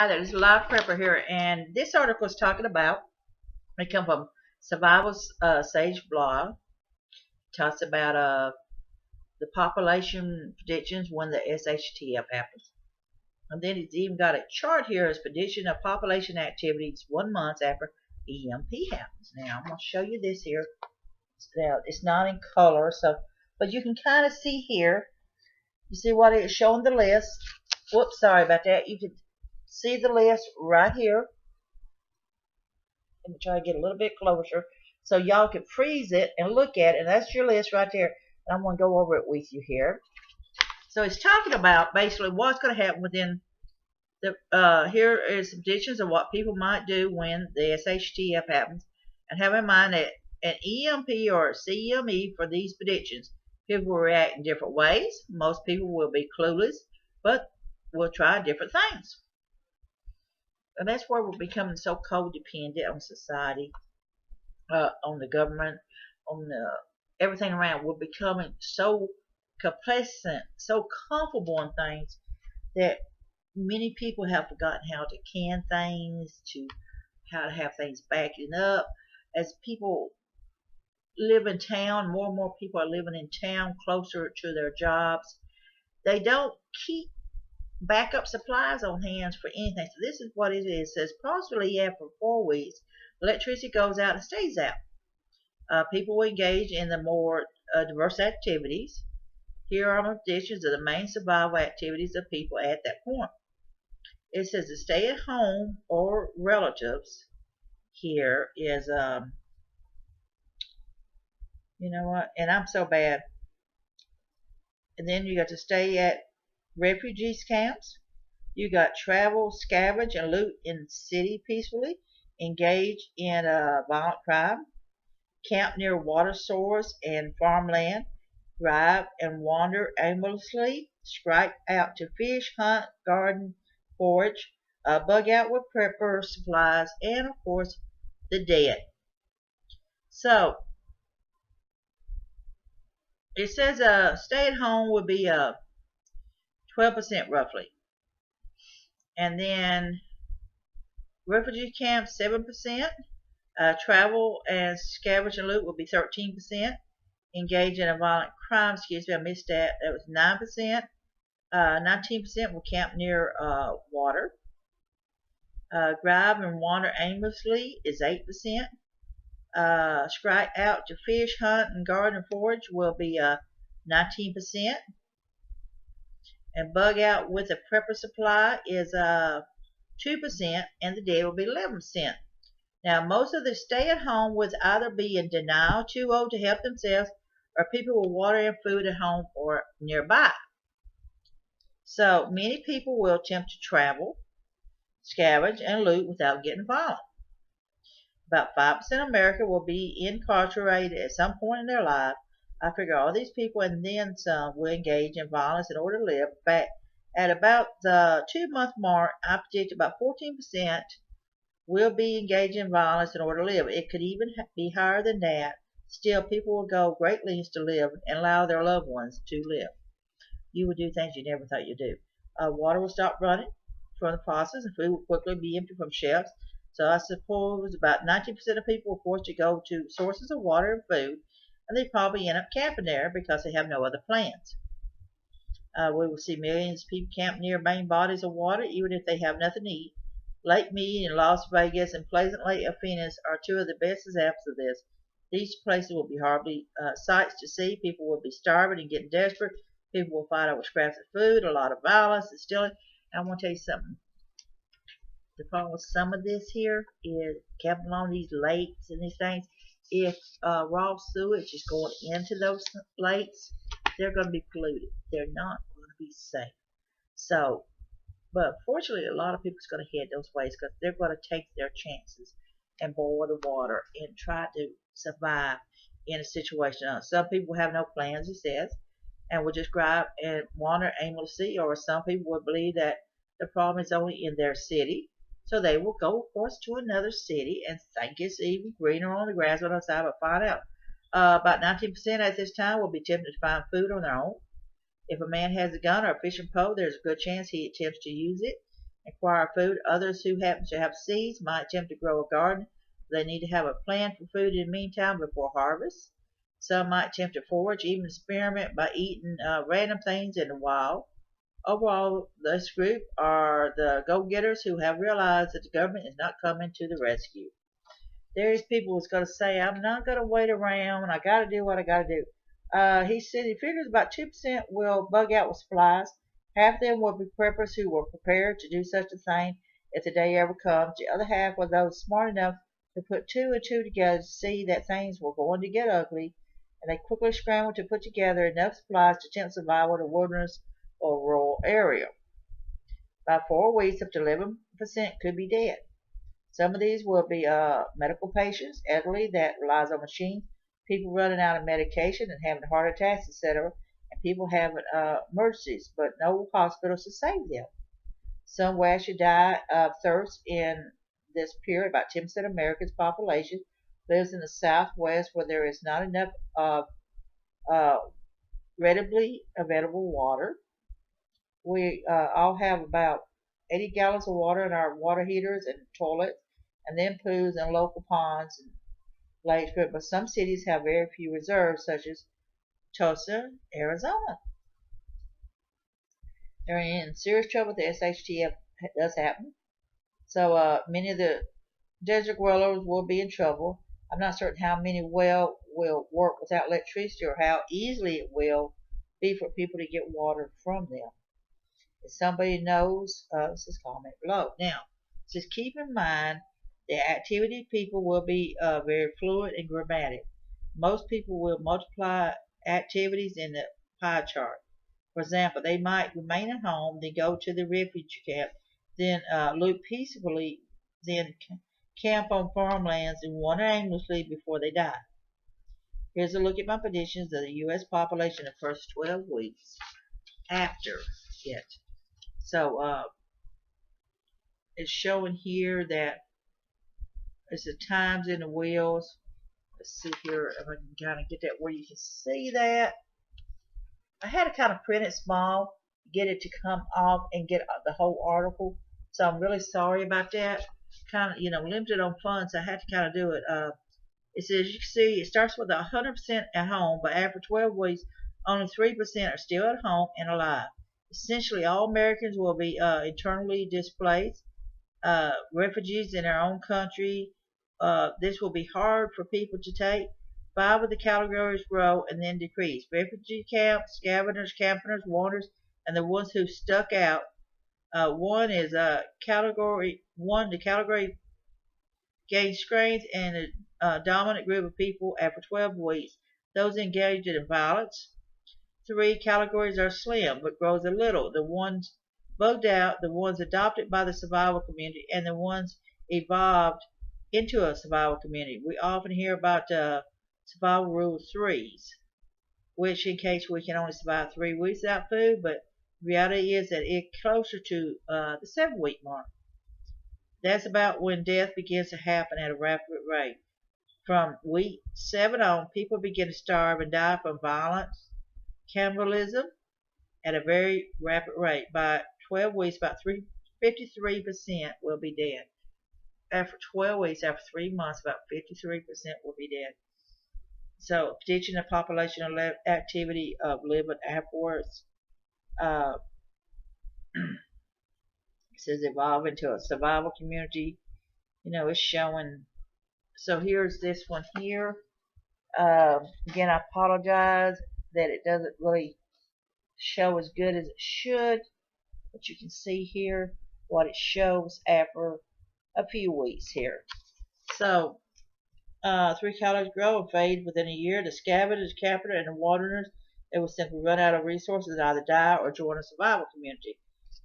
Hi there, this is Live Prepper here, and this article is talking about, it come from Survival's Sage blog, talks about the population predictions when the shtf happens. And then it's even got a chart here as prediction of population activities 1 month after EMP happens. Now, I'm going to show you this here. Now, it's not in color, but you can kind of see here. You see what it's showing the list. Whoops, sorry about that. You can see the list right here. Let me try to get a little bit closer so y'all can freeze it and look at it. And that's your list right there. And I'm going to go over it with you here. So it's talking about basically what's going to happen within the, here is some predictions of what people might do when the SHTF happens. And have in mind that an EMP or CME for these predictions, people will react in different ways. Most people will be clueless, but will try different things. And that's where we're becoming so codependent on society, on the government, on everything around. We're becoming so complacent, so comfortable in things that many people have forgotten how to can things, to how to have things backing up. As people live in town, more and more people are living in town closer to their jobs. They don't keep backup supplies on hands for anything. So this is what it is. It says possibly after 4 weeks, electricity goes out and stays out. People will engage in the more diverse activities. Here are my predictions of the main survival activities of people at that point. It says to stay at home or relatives. Here is, you know what? And I'm so bad. And then you got to stay at refugees camps. You got travel, scavenge, and loot in the city peacefully. Engage in violent crime. Camp near water source and farmland. Drive and wander aimlessly. Strike out to fish, hunt, garden, forage. Bug out with prepper supplies, and of course, the dead. So it says stay at home would be 12% roughly. And then refugee camps 7%. Travel and scavenge and loot will be 13%. Engage in a violent crime, excuse me, I missed that. That was 9%. 19% will camp near water. Drive and wander aimlessly is 8%. Strike out to fish, hunt, and garden and forage will be 19%. And bug out with a prepper supply is 2%, and the dead will be 11%. Now, most of the stay at home would either be in denial, too old to help themselves, or people with water and food at home or nearby. So many people will attempt to travel, scavenge, and loot without getting violent. About 5% of America will be incarcerated at some point in their life. I figure all these people and then some will engage in violence in order to live. In fact, at about the 2 month mark, I predict about 14% will be engaged in violence in order to live. It could even be higher than that. Still, people will go great lengths to live and allow their loved ones to live. You will do things you never thought you'd do. Water will stop running from the faucets, and food will quickly be empty from shelves. So I suppose about 19% of people are forced to go to sources of water and food, and they probably end up camping there because they have no other plans. We will see millions of people camp near main bodies of water, even if they have nothing to eat. Lake Mead in Las Vegas and Pleasant Lake of Phoenix are two of the best examples of this. These places will be hardly sights to see. People will be starving and getting desperate. People will fight over scraps of food, a lot of violence and stealing. And I want to tell you something. The problem with some of this here is camping along these lakes and these things. If raw sewage is going into those lakes, they're going to be polluted. They're not going to be safe. So, but fortunately, a lot of people are going to head those ways because they're going to take their chances and boil the water and try to survive in a situation. Some people have no plans, it says, and will just drive and wander aimlessly, or some people will believe that the problem is only in their city. So they will go, of course, to another city and think it's even greener on the grass on the side, but find out. About 19% at this time will be tempted to find food on their own. If a man has a gun or a fishing pole, there's a good chance he attempts to use it. acquire food. Others who happen to have seeds might attempt to grow a garden. They need to have a plan for food in the meantime before harvest. Some might attempt to forage, even experiment by eating random things in the wild. Overall, this group are the go-getters who have realized that the government is not coming to the rescue. There's people who's going to say, I'm not going to wait around. I got to do what I got to do. He said he figures about 2% will bug out with supplies. Half of them will be preppers who were prepared to do such a thing if the day ever comes. The other half were those smart enough to put two and two together to see that things were going to get ugly, and they quickly scrambled to put together enough supplies to attempt survival in a wilderness or rural area. By 4 weeks, up to 11% could be dead. Some of these will be medical patients, elderly that relies on machines, people running out of medication and having heart attacks, etc., and people having emergencies, but no hospitals to save them. Some will actually die of thirst in this period. About 10% of America's population lives in the Southwest where there is not enough uh, readily available water. We all have about 80 gallons of water in our water heaters and toilets, and then pools in local ponds and lakes. But some cities have very few reserves, such as Tulsa, Arizona. They're in serious trouble with the shtf. Does happen. So many of the desert dwellers will be in trouble. I'm not certain how many will work without electricity or how easily it will be for people to get water from them. If somebody knows, just comment below. Now, just keep in mind the activity people will be very fluid and grammatic. Most people will multiply activities in the pie chart. For example, they might remain at home, then go to the refugee camp, then loop peacefully, then camp on farmlands and wander aimlessly before they die. Here's a look at my predictions of the U.S. population in the first 12 weeks after it. So it's showing here that it's the times in the wheels. Let's see here if I can kind of get that where you can see that. I had to kind of print it small, get it to come off and get the whole article. So I'm really sorry about that. Kind of, limited on funds. So I had to kind of do it. It says, you can see, it starts with 100% at home, but after 12 weeks, only 3% are still at home and alive. Essentially, all Americans will be internally displaced, refugees in their own country. This will be hard for people to take. 5 of the categories grow and then decrease. Refugee camps, scavengers, campers, wanderers, and the ones who stuck out. One is category 1. The category gains strength and a dominant group of people after 12 weeks. Those engaged in violence. 3 categories are slim but grows a little. The ones bugged out, the ones adopted by the survival community, and the ones evolved into a survival community. We often hear about survival rule 3s, which in case we can only survive 3 weeks without food, but the reality is that it's closer to the 7-week mark. That's about when death begins to happen at a rapid rate. From week 7 on, people begin to starve and die from violence, cannibalism, at a very rapid rate. By 12 weeks, about 53% will be dead. After 12 weeks, after 3 months, about 53% will be dead. So, prediction of population activity of living afterwards. It says evolve into a survival community. It's showing. So here's this one here. Again, I apologize that it doesn't really show as good as it should, but you can see here what it shows after a few weeks here. So 3 colors grow and fade within a year. The scavengers, campers, and the wanderers, they will simply run out of resources and either die or join a survival community.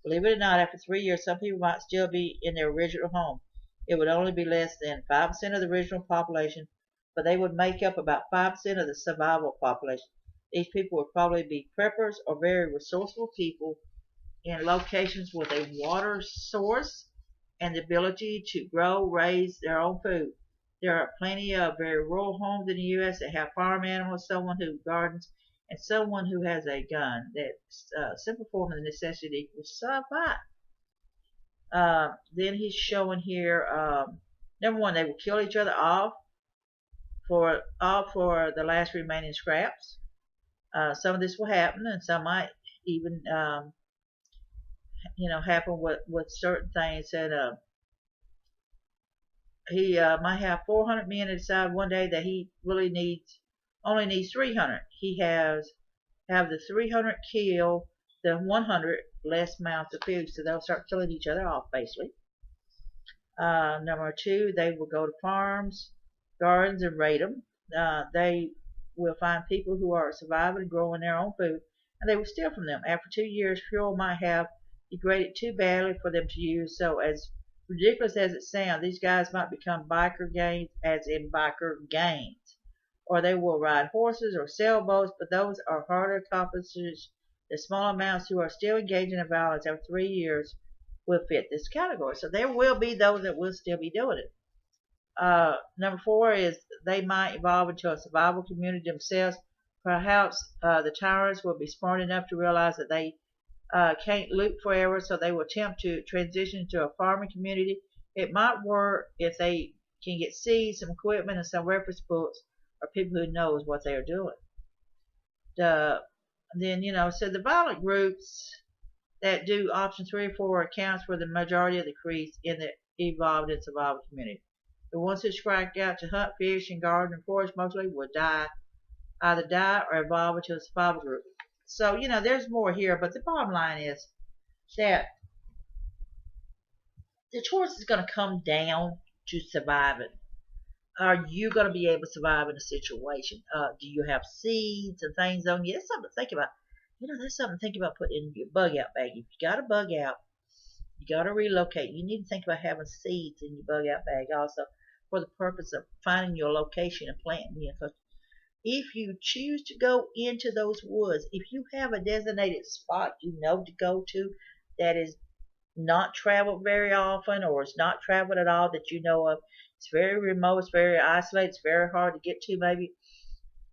Believe it or not, after 3 years, some people might still be in their original home. It would only be less than 5% of the original population, but they would make up about 5% of the survival population. These people would probably be preppers or very resourceful people in locations with a water source and the ability to grow, raise their own food. There are plenty of very rural homes in the U.S. that have farm animals, someone who gardens, and someone who has a gun. That's a simple form of necessity to survive. Then he's showing here, number one, they will kill each other off for the last remaining scraps. Some of this will happen, and some might even, happen with certain things. And he might have 400 men and decide one day that he really only needs 300. He have the 300 kill the 100 less mouths to feed, so they'll start killing each other off basically. Number two, they will go to farms, gardens, and raid them. They will find people who are surviving and growing their own food, and they will steal from them. After 2 years, fuel might have degraded too badly for them to use, so as ridiculous as it sounds, these guys might become biker gangs, as in biker gangs. Or they will ride horses or sailboats, but those are harder accomplishers. The small amounts who are still engaging in violence after 3 years will fit this category. So there will be those that will still be doing it. Number four is they might evolve into a survival community themselves. Perhaps the tyrants will be smart enough to realize that they can't loot forever, so they will attempt to transition to a farming community. It might work if they can get seeds, some equipment, and some reference books, or people who knows what they are doing. So the violent groups that do option 3 or 4 accounts for the majority of the creeds in the evolved and survival community. The ones who strike out to hunt, fish, and garden and forage mostly will either die or evolve into a survival group. So, there's more here, but the bottom line is that the choice is going to come down to surviving. Are you going to be able to survive in a situation? Do you have seeds and things on you? That's something to think about. That's something to think about putting in your bug out bag. If you got a bug out, you got to relocate. You need to think about having seeds in your bug out bag also for the purpose of finding your location and planting. Because if you choose to go into those woods, if you have a designated spot to go to that is not traveled very often, or it's not traveled at all that you know of, it's very remote, it's very isolated, it's very hard to get to maybe,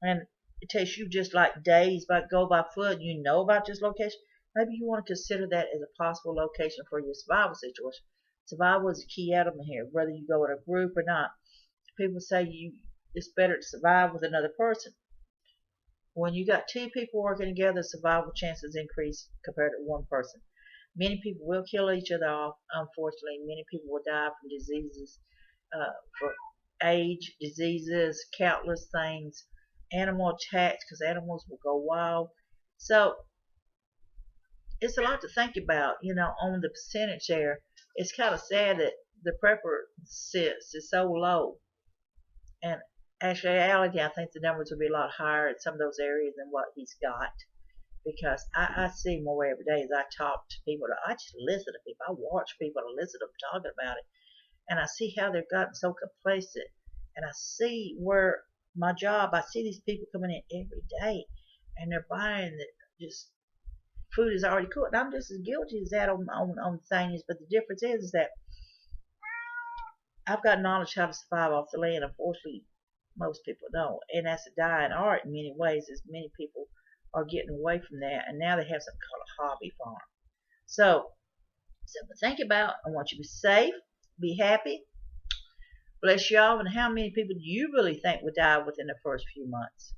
and it takes you just like days go by foot, about this location, maybe you want to consider that as a possible location for your survival situation. Survival is a key element here, whether you go in a group or not. People say it's better to survive with another person. When you got two people working together, survival chances increase compared to one person. Many people will kill each other off, unfortunately. Many people will die from diseases, for age, diseases, countless things, animal attacks, because animals will go wild. So it's a lot to think about, on the percentage there. It's kind of sad that the preference is so low. And actually, I think the numbers will be a lot higher in some of those areas than what he's got. Because I see more every day as I talk to people. I just listen to people. I watch people and listen to them talking about it. And I see how they've gotten so complacent. And I see where my job, I see these people coming in every day. And they're buying just food is already cooked. And I'm just as guilty as that on things. But the difference is that I've got knowledge how to survive off the land. Unfortunately, most people don't. And that's a dying art in many ways, as many people are getting away from that, and now they have something called a hobby farm. So, something to think about. I want you to be safe, be happy. Bless y'all. And how many people do you really think would die within the first few months?